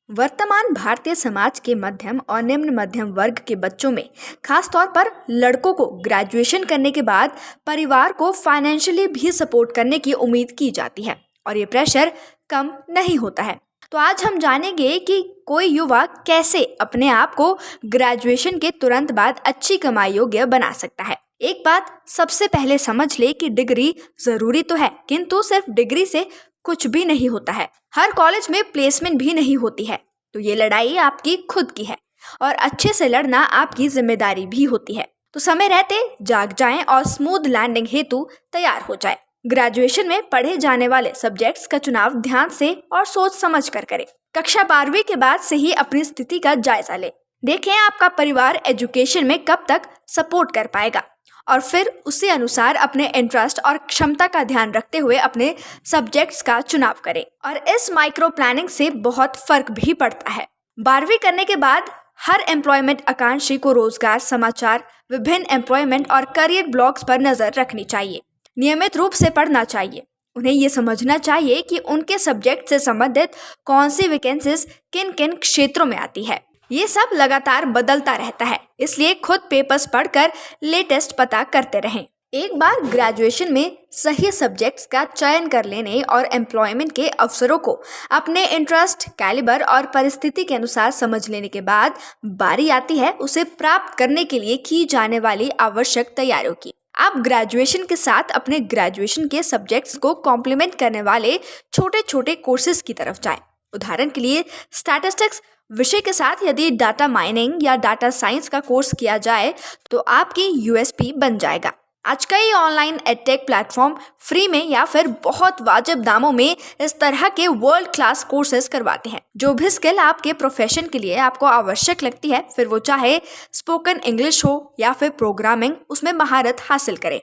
वर्तमान भारतीय समाज के मध्यम और निम्न मध्यम वर्ग के बच्चों में खास तौर पर लड़कों को ग्रेजुएशन करने के बाद परिवार को फाइनेंशियली भी सपोर्ट करने की उम्मीद की जाती है और ये प्रेशर कम नहीं होता है। तो आज हम जानेंगे कि कोई युवा कैसे अपने आप को ग्रेजुएशन के तुरंत बाद अच्छी कमाई योग्य बना सकता है। एक बात सबसे पहले समझ ले कि डिग्री जरूरी तो है, किंतु सिर्फ डिग्री से कुछ भी नहीं होता है। हर कॉलेज में प्लेसमेंट भी नहीं होती है। तो ये लड़ाई आपकी खुद की है और अच्छे से लड़ना आपकी जिम्मेदारी भी होती है। तो समय रहते जाग जाएं और स्मूथ लैंडिंग हेतु तैयार हो जाएं। ग्रेजुएशन में पढ़े जाने वाले सब्जेक्ट्स का चुनाव ध्यान से और सोच समझ कर करें। कक्षा 12वीं के बाद से ही अपनी स्थिति का जायजा लें। देखें आपका परिवार एजुकेशन में कब तक सपोर्ट कर पाएगा और फिर उसी अनुसार अपने इंटरेस्ट और क्षमता का ध्यान रखते हुए अपने सब्जेक्ट्स का चुनाव करें। और इस माइक्रो प्लानिंग से बहुत फर्क भी पड़ता है। 12वीं करने के बाद हर एम्प्लॉयमेंट आकांक्षी को रोजगार समाचार, विभिन्न एम्प्लॉयमेंट और करियर ब्लॉग्स पर नजर रखनी चाहिए। नियमित रूप से पढ़ना चाहिए। उन्हें ये समझना चाहिए कि उनके सब्जेक्ट से संबंधित कौन सी वैकेंसीज किन किन क्षेत्रों में आती है। ये सब लगातार बदलता रहता है, इसलिए खुद पेपर्स पढ़कर लेटेस्ट पता करते रहें। एक बार ग्रेजुएशन में सही सब्जेक्ट्स का चयन कर लेने और एम्प्लॉयमेंट के अवसरों को अपने इंटरेस्ट, कैलिबर और परिस्थिति के अनुसार समझ लेने के बाद बारी आती है उसे प्राप्त करने के लिए की जाने वाली आवश्यक तैयारियों की। आप ग्रेजुएशन के साथ अपने ग्रेजुएशन के सब्जेक्ट्स को कॉम्प्लीमेंट करने वाले छोटे छोटे कोर्सेज की तरफ जाएं। उदाहरण के लिए स्टैटिस्टिक्स विषय के साथ यदि डाटा माइनिंग या डाटा साइंस का कोर्स किया जाए तो आपकी यूएसपी बन जाएगा। आज कई ऑनलाइन एडटेक प्लेटफॉर्म फ्री में या फिर बहुत वाजिब दामों में इस तरह के वर्ल्ड क्लास कोर्सेज करवाते हैं। जो भी स्किल आपके प्रोफेशन के लिए आपको आवश्यक लगती है, फिर वो चाहे स्पोकन इंग्लिश हो या फिर प्रोग्रामिंग, उसमें महारत हासिल करें।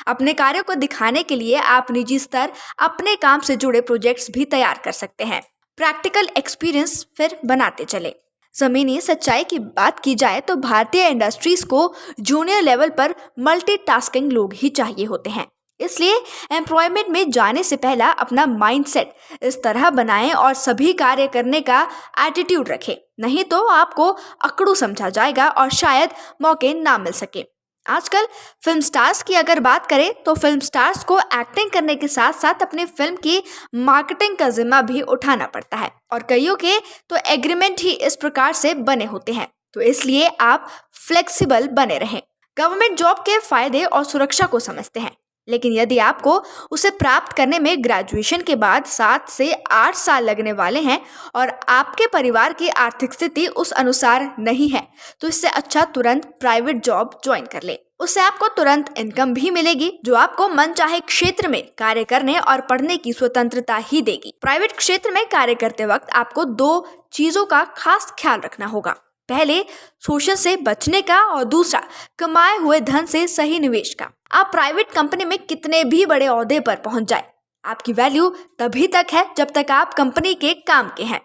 अपने कार्यों को दिखाने के लिए आप निजी स्तर अपने काम से जुड़े प्रोजेक्ट्स भी तैयार कर सकते हैं। प्रैक्टिकल एक्सपीरियंस फिर बनाते चले। जमीनी सच्चाई की बात की जाए तो भारतीय इंडस्ट्रीज को जूनियर लेवल पर मल्टीटास्किंग लोग ही चाहिए होते हैं। इसलिए एम्प्लॉयमेंट में जाने से पहला अपना माइंडसेट इस तरह बनाएं और सभी कार्य करने का एटीट्यूड रखें, नहीं तो आपको अकड़ू समझा जाएगा और शायद मौके ना मिल सके। आजकल फिल्म स्टार्स की अगर बात करें तो फिल्म स्टार्स को एक्टिंग करने के साथ साथ अपनी फिल्म की मार्केटिंग का जिम्मा भी उठाना पड़ता है और कईयों के तो एग्रीमेंट ही इस प्रकार से बने होते हैं। तो इसलिए आप फ्लेक्सिबल बने रहें। गवर्नमेंट जॉब के फायदे और सुरक्षा को समझते हैं, लेकिन यदि आपको उसे प्राप्त करने में ग्रेजुएशन के बाद 7 से 8 साल लगने वाले हैं और आपके परिवार की आर्थिक स्थिति उस अनुसार नहीं है, तो इससे अच्छा तुरंत प्राइवेट जॉब ज्वाइन कर ले। उससे आपको तुरंत इनकम भी मिलेगी जो आपको मनचाहे क्षेत्र में कार्य करने और पढ़ने की स्वतंत्रता ही देगी। प्राइवेट क्षेत्र में कार्य करते वक्त आपको 2 चीजों का खास ख्याल रखना होगा। पहले शोषण से बचने का और दूसरा कमाए हुए धन से सही निवेश का। आप प्राइवेट कंपनी में कितने भी बड़े ओहदे पर पहुंच जाए, आपकी वैल्यू तभी तक है जब तक आप कंपनी के काम के हैं।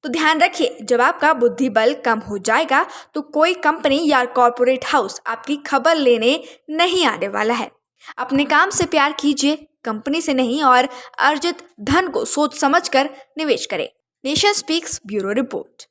तो ध्यान रखिए, जब आपका बुद्धि बल कम हो जाएगा तो कोई कंपनी या कॉर्पोरेट हाउस आपकी खबर लेने नहीं आने वाला है। अपने काम से प्यार कीजिए, कंपनी से नहीं, और अर्जित धन को सोच समझकर निवेश करें। Nation speaks bureau report.